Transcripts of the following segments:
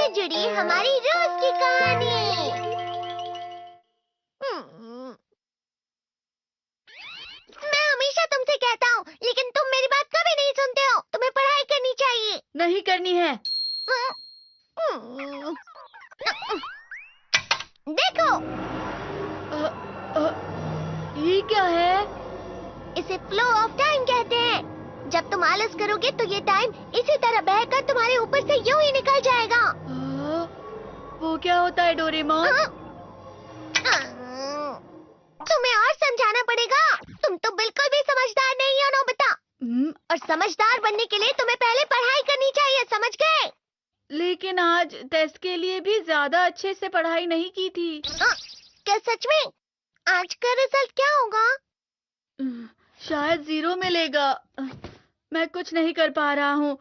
से जुड़ी हमारी रोज की कहानी। मैं हमेशा तुमसे कहता हूँ, लेकिन तुम मेरी बात कभी नहीं सुनते हो। तुम्हें पढ़ाई करनी चाहिए। नहीं करनी है। देखो, ये क्या है? इसे फ्लो ऑफ टाइम कहते हैं। जब तुम आलस करोगे तो ये टाइम इसी तरह बहकर तुम्हारे ऊपर से यूं ही निकल जाएगा। वो क्या होता है डोरेमोन? तुम्हें और समझाना पड़ेगा। तुम तो बिल्कुल भी समझदार नहीं हो नोबिता। और समझदार बनने के लिए तुम्हें पहले पढ़ाई करनी चाहिए, समझ गए? लेकिन आज टेस्ट के लिए भी ज्यादा अच्छे से पढ़ाई नहीं की थी। क्या सच में? आज का रिजल्ट क्या होगा? शायद 0 मिलेगा। मैं कुछ नहीं कर पा रहा हूँ।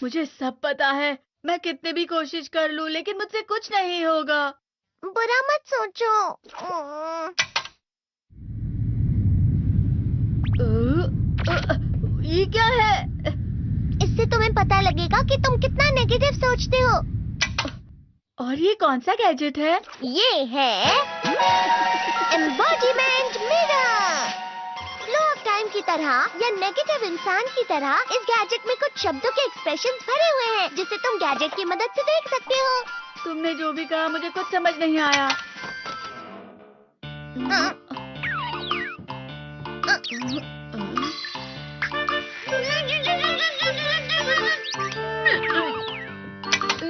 मुझे सब पता है। मैं कितने भी कोशिश कर लूँ, लेकिन मुझसे कुछ नहीं होगा। बुरा मत सोचो। ये क्या है? इससे तुम्हें पता लगेगा कि तुम कितना नेगेटिव सोचते हो। और ये कौन सा गैजेट है? ये है embodiment mirror. Flow of time की तरह या नेगेटिव इंसान की तरह इस गैजेट में कुछ शब्दों के एक्सप्रेशन भरे हुए हैं, जिसे तुम गैजेट की मदद से देख सकते हो। तुमने जो भी कहा मुझे कुछ समझ नहीं आया।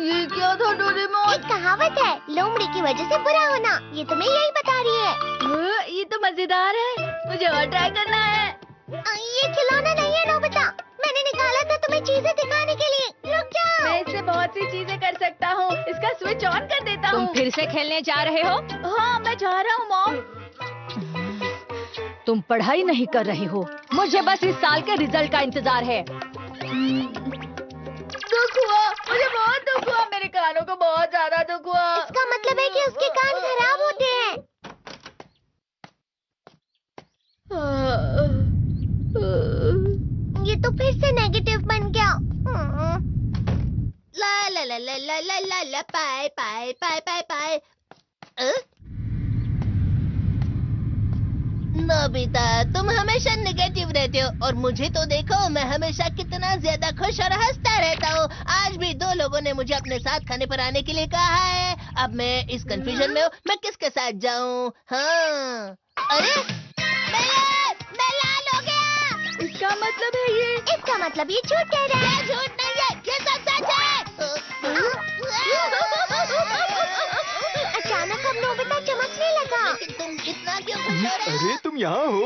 ये क्या था डोरेमोन? एक कहावत है, लोमड़ी की वजह से बुरा होना। ये तुम्हें यही बता रही है। ये तो मजेदार है। मुझे और ट्राई करना है। ये खिलौना नहीं है नोबिता। मैंने निकाला था तुम्हें चीजें दिखाने के लिए। रुक जाओ। मैं इससे बहुत सी चीजें कर सकता हूँ। इसका स्विच ऑन कर देता हूँ। तुम फिर से खेलने जा रहे हो? हाँ, मैं जा रहा हूँ मॉम। तुम पढ़ाई नहीं कर रही हो। मुझे बस इस साल के रिजल्ट का इंतजार है। दुख हुआ, मुझे बहुत दुख हुआ। मेरे कानों को बहुत ज्यादा दुख हुआ। इसका मतलब है कि उसके कान खराब होते हैं। ये तो फिर से नेगेटिव बन गया। ला ला ला ला ला ला ला ला पाए पाए पाए पाए पाए। नोबिता, तुम हमेशा नेगेटिव रहते हो और मुझे तो देखो, मैं हमेशा कितना ज्यादा खुश और हंसता रहता हूँ। आज भी 2 लोगों ने मुझे अपने साथ खाने पर आने के लिए कहा है। अब मैं इस कंफ्यूजन में हूँ, मैं किसके साथ जाऊँ? हाँ, अरे मैं लाल हो गया। इसका मतलब है ये? इसका मतलब ये झूठ कह रहा है। झूठ नहीं है, ये सब सच है। अचानक अब नोबिता चमकने लगा। तुम इतना क्यों खुश हो रहे हो? अरे तुम यहाँ हो?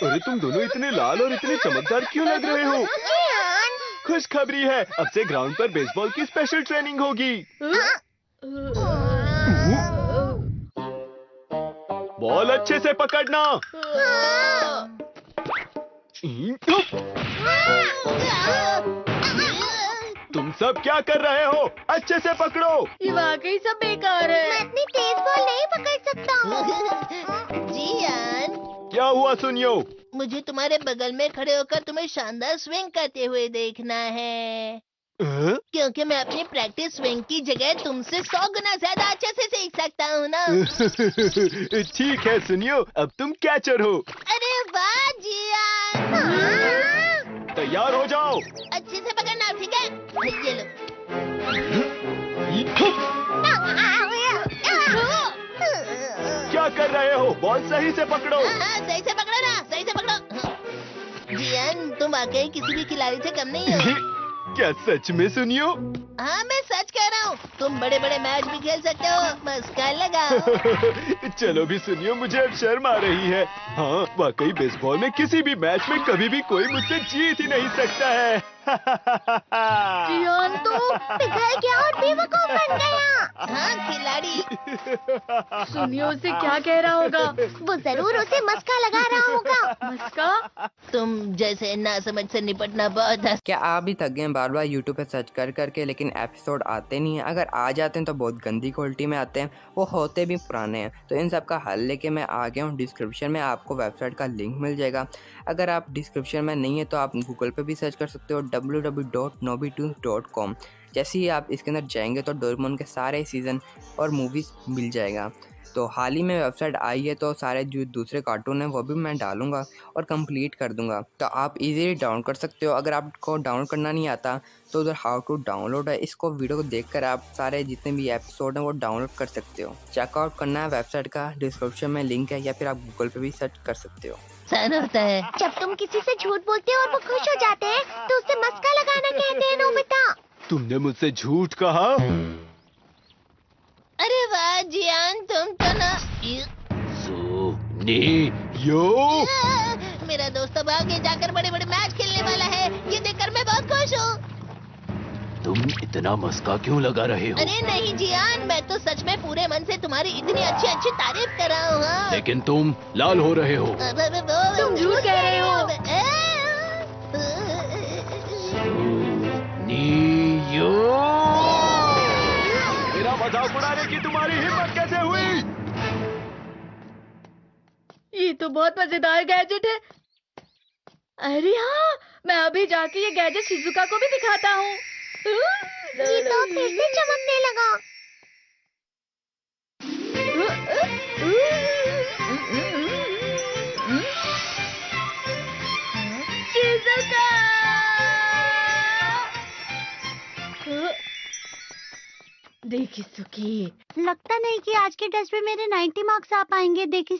अरे तुम दोनों इतने लाल और इतने चमकदार क्यों लग रहे हो? जियान। खुशखबरी है, अब से ग्राउंड पर बेसबॉल की स्पेशल ट्रेनिंग होगी। बॉल अच्छे से पकड़ना। तुम सब क्या कर रहे हो? अच्छे से पकड़ो। ये वाकई सब बेकार मैं है। इतनी तेज बॉल नहीं पकड़ सकता हूँ। जियान, क्या हुआ सुनियो? मुझे तुम्हारे बगल में खड़े होकर तुम्हें शानदार स्विंग करते हुए देखना है। क्योंकि मैं अपनी प्रैक्टिस स्विंग की जगह तुमसे 100 गुना ज्यादा अच्छे से सीख सकता हूँ ना। ठीक है सुनियो, अब तुम कैचर हो। अरे वाह जियान। तैयार हो जाओ। अच्छे से पकड़ना, ठीक है? ये लो। क्या कर रहे हो? बॉल सही से पकड़ो। सही से पकड़ो ना, सही से पकड़ो। जियान, तुम वाकई किसी भी खिलाड़ी से कम नहीं हो। क्या सच में सुनियो? हाँ, मैं सच कह रहा हूँ। तुम बड़े बड़े मैच भी खेल सकते हो। मस्का लगाओ। चलो भी सुनियो, मुझे अब शर्म आ रही है। हाँ, वाकई बेसबॉल में किसी भी मैच में कभी भी कोई मुझसे जीत ही नहीं सकता है। जियान तो पिघल गया और बेवकूफ बन गया। हाँ, खिलाड़ी। सुनियो उसे क्या कह रहा होगा? वो जरूर उसे मस्का लगा रहा होगा। मस्का? तुम जैसे नासमझ से निपटना बहुत क्या आप भी थक गए बार बार यूट्यूब पे सर्च कर करके, लेकिन एपिसोड आते नहीं हैं? अगर आ जाते हैं तो बहुत गंदी क्वालिटी में आते हैं, वो होते भी पुराने हैं। तो इन सब का हल लेके मैं आ गया हूँ। डिस्क्रिप्शन में आपको वेबसाइट का लिंक मिल जाएगा। अगर आप डिस्क्रिप्शन में नहीं है तो आप गूगल पे भी सर्च कर सकते हो www.nobitunes.com। जैसे ही आप इसके अंदर जाएंगे तो डोरेमोन के सारे सीज़न और मूवीज़ मिल जाएगा। तो हाल ही में वेबसाइट आई है तो सारे जो दूसरे कार्टून हैं वो भी मैं डालूंगा और कंप्लीट कर दूंगा, तो आप इजीली डाउनलोड कर सकते हो। अगर आपको डाउनलोड करना नहीं आता तो उधर हाउ टू डाउनलोड है, इसको वीडियो को देखकर आप सारे जितने भी एपिसोड हैं वो डाउनलोड कर सकते हो। चेकआउट करना है वेबसाइट का, डिस्क्रिप्शन में लिंक है, या फिर आप गूगल पे भी सर्च कर सकते हो। सन होता है। जब तुम किसी से झूठ बोलते हो और वो खुश हो जाते हैं तो उससे मस्का लगाना कहते हैं नोबिता। तुमने मुझसे झूठ कहा? अरे वाह जियान, तुम तो ना यो मेरा दोस्त अब आगे जाकर बड़े बड़े मैच खेलने वाला है, ये देखकर मैं बहुत खुश हूँ। तुम इतना मस्का क्यों लगा रहे हो? अरे नहीं जियान, मैं तो सच में पूरे मन से तुम्हारी इतनी अच्छी अच्छी तारीफ कर रहा हूँ। हाँ। लेकिन तुम लाल हो रहे हो। तुम झूठ कह रहे हो। मेरा मजाक उड़ाने की तुम्हारी हिम्मत कैसे हुई? ये तो बहुत मजेदार गैजेट है। अरे हाँ, मैं अभी जाके ये गैजेट शिजुका को भी दिखाता हूँ। ये तो फिर से चमकने लगा। शिजुका! देखी सुखी, लगता नहीं कि आज के टेस्ट में मेरे 90 मार्क्स आ पाएंगे। देखी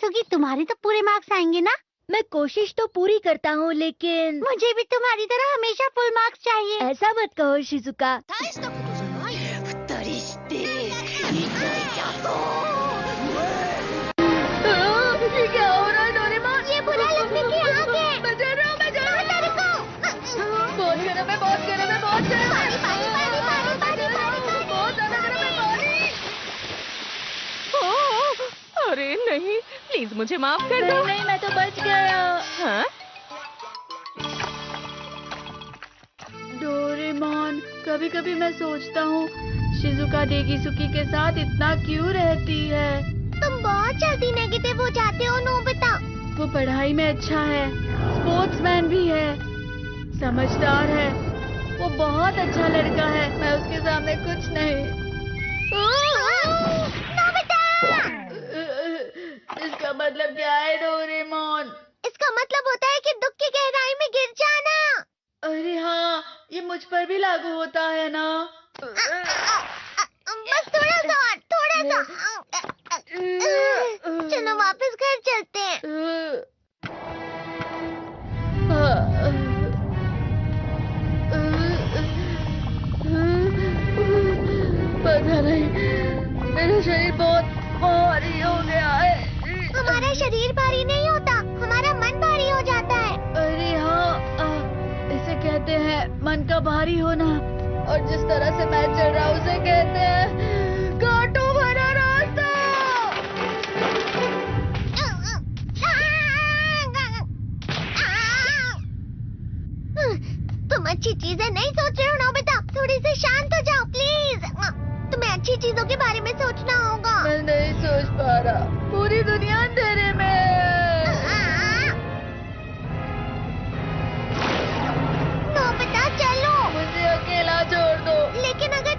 सुगी, तुम्हारे तो पूरे मार्क्स आएंगे ना? मैं कोशिश तो पूरी करता हूँ, लेकिन मुझे भी तुम्हारी तरह हमेशा फुल मार्क्स चाहिए। ऐसा मत कहो शिजुका। ये क्या हो रहा है डोरेमोन? ये बुरा लगने की आग है। मैं डर रहा हूँ, मैं डर रहा हूँ। बहुत गर्म है, बहुत गर्म है, बहुत गर्म है। बहुत ज्यादा गर्म है पानी। अरे नहीं, प्लीज मुझे माफ कर दो। नहीं, मैं तो बच गया। हाँ? डोरेमोन, कभी कभी मैं सोचता हूँ शिजुका देगीसुकी के साथ इतना क्यों रहती है। तुम बहुत जल्दी नेगेटिव हो जाते हो नोबिता। वो पढ़ाई में अच्छा है, स्पोर्ट्समैन भी है, समझदार है, वो बहुत अच्छा लड़का है। मैं उसके सामने कुछ नहीं। नोबिता! इसका मतलब क्या है डोरेमोन? इसका मतलब होता है कि दुख की गहराई में गिर जाना। अरे हाँ, ये मुझ पर भी लागू होता है ना। बस थोड़ा सा और, थोड़ा सा। चलो वापस घर चलते हैं। पता नहीं, मेरा शरीर बहुत भारी हो गया है। हमारा शरीर भारी नहीं होता, हमारा मन भारी हो जाता है। अरे हाँ, इसे कहते हैं मन का भारी होना। और जिस तरह से मैं चल रहा हूँ उसे कहते हैं कांटों भरा रास्ता। तुम अच्छी चीजें नहीं सोच रहे हो नोबिता, थोड़ी सी शांत हो जाओ प्लीज। तुम्हें अच्छी चीजों के बारे में सोचना होगा। मैं नहीं सोच पा रहा, पूरी दुनिया अंधेरे में है। नोबिता चलो। मुझे अकेला छोड़ दो। लेकिन अगर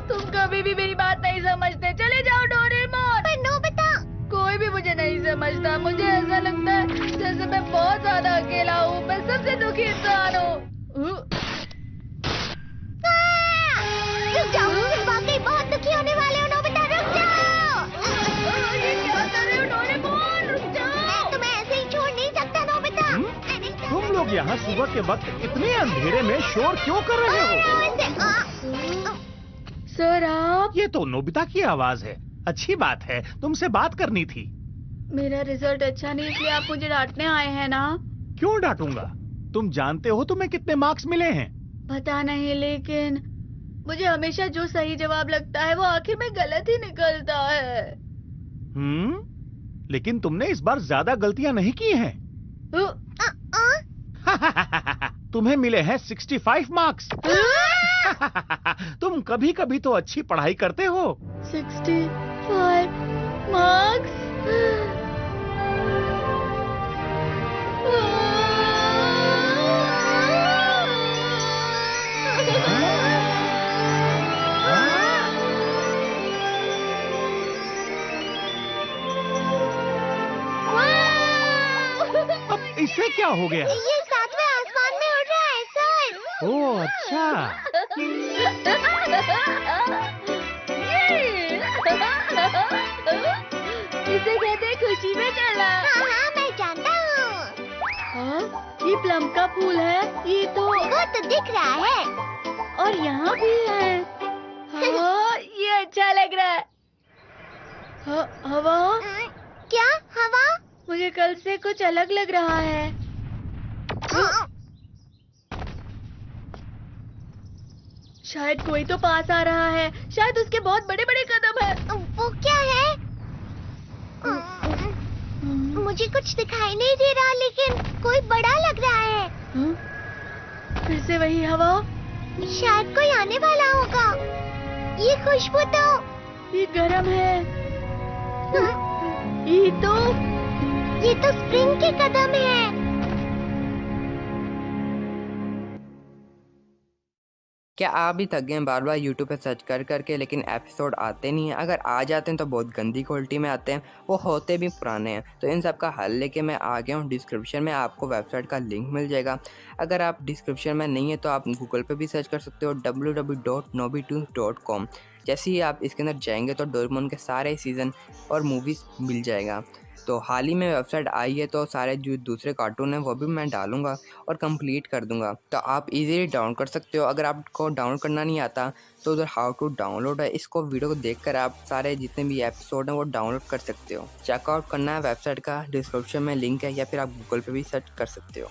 तुम कभी भी मेरी बात नहीं समझते, चले जाओ डोरेमोन। पर नोबिता, कोई भी मुझे नहीं समझता। मुझे ऐसा लगता है जैसे मैं बहुत ज्यादा अकेला हूँ, मैं सबसे दुखी इंसान हूँ। रुक जाओ, तुम वाकई बहुत दुखी होने वाले हो नोबिता, रुक जाओ। ये क्या कर रहे हो डोरेमोन, रुक जाओ। मैं तुम्हें ऐसे ही छोड़ नहीं सकता नोबिता। तुम लोग यहाँ सुबह के वक्त इतने अंधेरे में शोर क्यों कर रहे हो? सर आप? ये तो नोबिता की आवाज है। अच्छी बात है, तुमसे बात करनी थी। मेरा रिजल्ट अच्छा नहीं, इसलिए आप मुझे डांटने आए हैं ना? क्यों डांटूंगा? तुम जानते हो तुम्हें कितने मार्क्स मिले हैं? पता नहीं, लेकिन मुझे हमेशा जो सही जवाब लगता है वो आखिर में गलत ही निकलता है। लेकिन तुमने इस बार ज्यादा गलतियां नहीं की हैं। तुम्हें मिले हैं 65 मार्क्स। तुम कभी कभी तो अच्छी पढ़ाई करते हो। 65 मार्क्स? क्या हो गया? ये सातवें आसमान में उड़ रहा है सर। ओह अच्छा। इसे कहते हैं खुशी में चला। हाँ हाँ मैं जानता हूँ। हाँ, ये प्लम का फूल है। ये तो वो तो दिख रहा है। और यहाँ भी है। हाँ, ये अच्छा लग रहा है। हवा? क्या हवा? मुझे कल से कुछ अलग लग रहा है। शायद कोई तो पास आ रहा है। शायद उसके बहुत बड़े बड़े कदम है। वो क्या है? मुझे कुछ दिखाई नहीं दे रहा लेकिन कोई बड़ा लग रहा है। फिर से वही हवा। शायद कोई आने वाला होगा। ये खुशबू तो ये गरम है। ये तो स्प्रिंग के कदम है। क्या आप भी थक गए हैं बार बार यूट्यूब पे सर्च कर करके, लेकिन एपिसोड आते नहीं हैं? अगर आ जाते हैं तो बहुत गंदी क्वालिटी में आते हैं, वो होते भी पुराने हैं। तो इन सब का हल लेके मैं आ गया हूँ। डिस्क्रिप्शन में आपको वेबसाइट का लिंक मिल जाएगा। अगर आप डिस्क्रिप्शन में नहीं है तो आप गूगल पे भी सर्च कर सकते हो www.nobitoons.com। जैसे ही आप इसके अंदर जाएंगे तो डोरेमोन के सारे सीज़न और मूवीज़ मिल जाएगा। तो हाल ही में वेबसाइट आई है तो सारे जो दूसरे कार्टून हैं वो भी मैं डालूंगा और कंप्लीट कर दूंगा। तो आप इजीली डाउनलोड कर सकते हो। अगर आपको डाउनलोड करना नहीं आता तो उधर हाउ टू डाउनलोड है, इसको वीडियो को देखकर आप सारे जितने भी एपिसोड हैं वो डाउनलोड कर सकते हो। चेकआउट करना है वेबसाइट का, डिस्क्रिप्शन में लिंक है, या फिर आप गूगल पे भी सर्च कर सकते हो।